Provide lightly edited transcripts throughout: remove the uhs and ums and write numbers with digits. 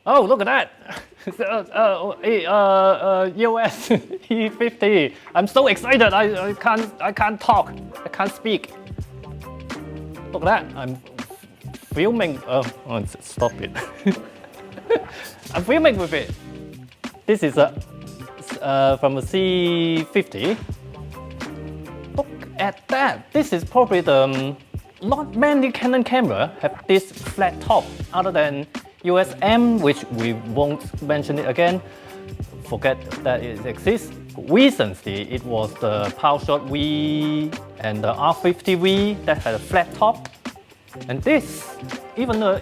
Oh, look at that! EOS C50. I'm so excited. I can't talk. I can't speak. Look at that. I'm filming. Oh, stop it. I'm filming with it. This is from a C50. Look at that. This is probably the not many Canon camera have this flat top other than EOS M, which we won't mention it again. Forget that it exists. Recently, it was the PowerShot V and the R50V that had a flat top. And this, even the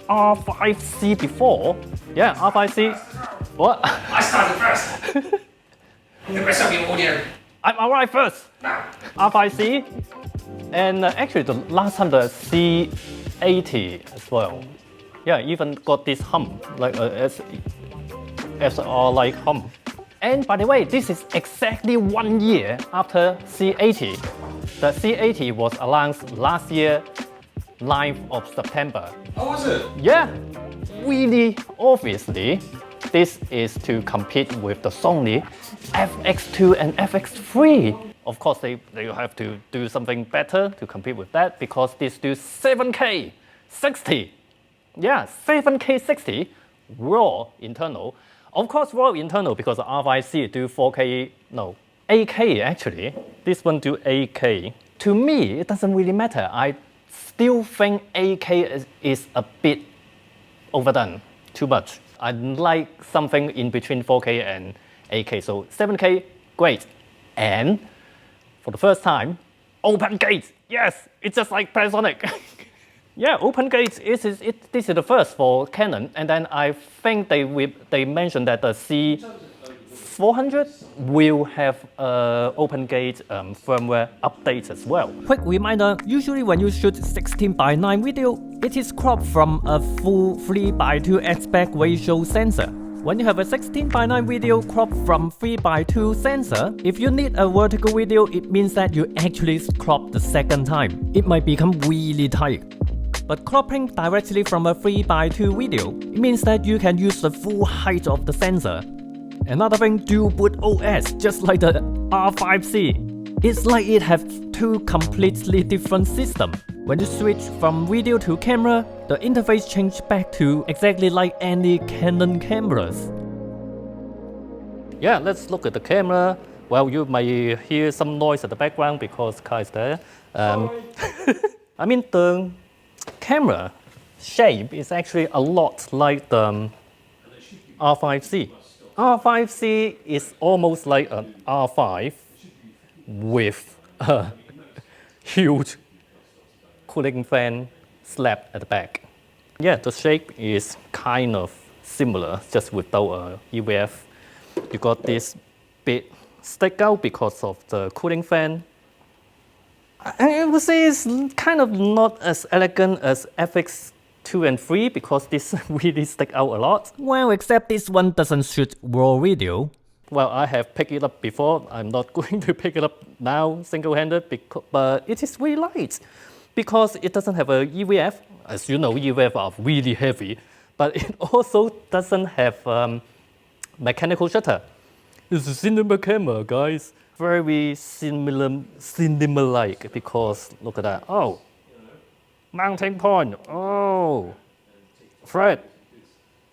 R5C before, yeah, R5C. What? I started first. The rest of your audience. I'm alright first. No. R5C, and actually the last time the C80 as well. Yeah, even got this hum, like as like hum. And by the way, this is exactly 1 year after C80. The C80 was announced last year, 9th of September. Oh, was it? Yeah, really obviously, this is to compete with the Sony FX2 and FX3. Of course, they have to do something better to compete with that because this do 7K 60. Yeah, 7K 60 raw internal. Of course, raw internal because the R5C do 4K, no, 8K actually. This one do 8K. To me, it doesn't really matter. I still think 8K is a bit overdone, too much. I like something in between 4K and 8K. So 7K, great. And for the first time, open gate. Yes, it's just like Panasonic. Yeah, open gates. This is the first for Canon, and then I think they mentioned that the C400 will have open gate firmware updates as well. Quick reminder: usually when you shoot 16:9 video, it is cropped from a full 3:2 aspect ratio sensor. When you have a 16:9 video cropped from 3:2 sensor, if you need a vertical video, it means that you actually crop the second time. It might become really tight. But cropping directly from a 3:2 video, it means that you can use the full height of the sensor. Another thing, dual boot OS, just like the R5C. It's like it has two completely different systems. When you switch from video to camera, the interface changes back to exactly like any Canon cameras. Yeah, let's look at the camera. Well, you might hear some noise at the background because Kai is there. I mean, the camera shape is actually a lot like the R5C. R5C is almost like an R5 with a huge cooling fan slab at the back. Yeah, the shape is kind of similar, just without a EVF. You got this bit stick out because of the cooling fan. I would say it's kind of not as elegant as FX2 and 3 because this really stick out a lot. Well, except this one doesn't shoot raw video. Well, I have picked it up before. I'm not going to pick it up now single-handed, but it is really light because it doesn't have a EVF. As you know, EVF are really heavy, but it also doesn't have mechanical shutter. It's a cinema camera, guys. Very cinema-like because look at that. Oh, mounting point. Oh, thread.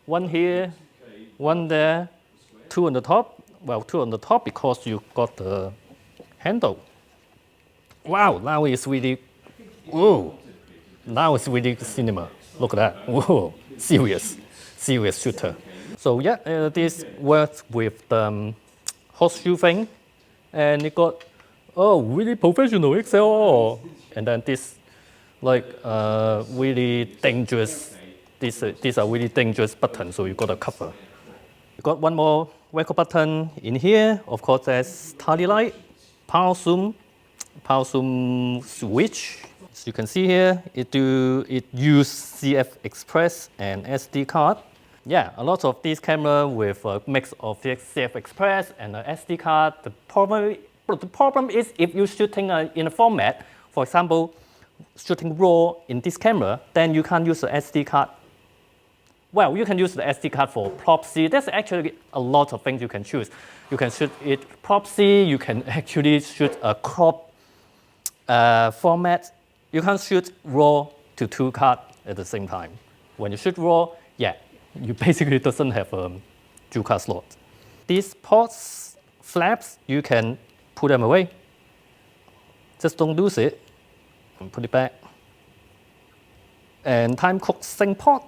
One here, one there, two on the top. Well, two on the top because you got the handle. Wow, now it's really, whoa. Now it's really cinema. Look at that. Whoa, serious shooter. So yeah, this works with the horseshoe thing. And it got, oh, really professional XLR. And then this, like, really dangerous, these are really dangerous buttons, so you got to cover. You got one more record button in here. Of course, there's tally light, power zoom switch. As you can see here, it use CF Express and SD card. Yeah, a lot of these cameras with a mix of CF Express and an SD card. The problem is if you're shooting in a format, for example, shooting RAW in this camera, then you can't use the SD card. Well, you can use the SD card for Prop C. There's actually a lot of things you can choose. You can shoot it Prop C. You can actually shoot a crop format. You can shoot RAW to 2 cards at the same time. When you shoot RAW, yeah, you basically doesn't have a dual card slot. These ports, flaps, you can put them away. Just don't lose it and put it back. And time code sync port.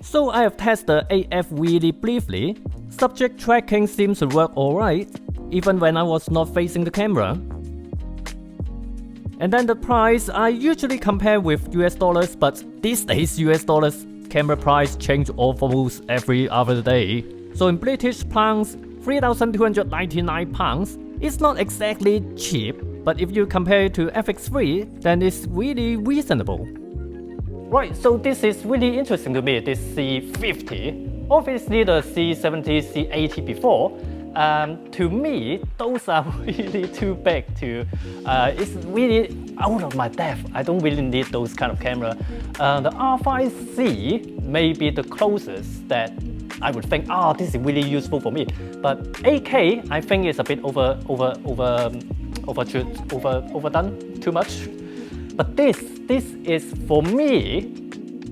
So I have tested the AF really briefly. Subject tracking seems to work alright, even when I was not facing the camera. And then the price, I usually compare with US dollars, but these days US dollars camera price change almost every other day. So in British pounds, £3,299 is not exactly cheap, but if you compare it to FX3, then it's really reasonable. Right, so this is really interesting to me, this C50. Obviously the C70, C80 before, to me, those are really too big to, it's really out of my depth. I don't really need those kind of camera. The R5C may be the closest that I would think, this is really useful for me. But 8K, I think is a bit overdone too much. But this is for me,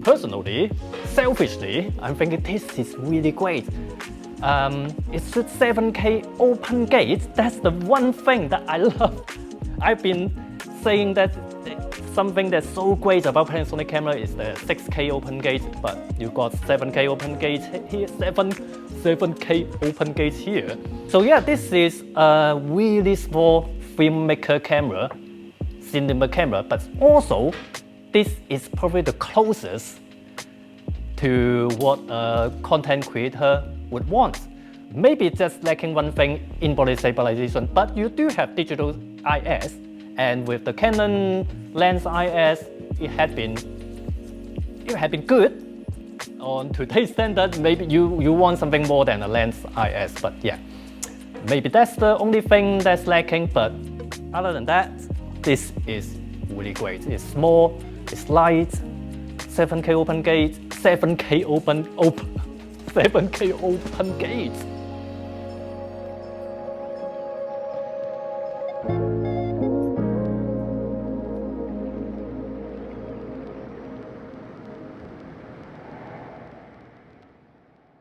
personally, selfishly, I'm thinking this is really great. It's just 7K open gate. That's the one thing that I love. I've been saying that something that's so great about Panasonic camera is the 6K open gate, but you got 7K open gate here, 7K open gate here. So yeah, this is a really small filmmaker camera, cinema camera, but also this is probably the closest to what a content creator would want. Maybe just lacking one thing, in-body stabilization, but you do have digital IS, and with the Canon lens IS, it had been good. On today's standard, maybe you want something more than a lens IS, but yeah, maybe that's the only thing that's lacking, but other than that, this is really great. It's small, it's light, 7K open gate, 7K open gate.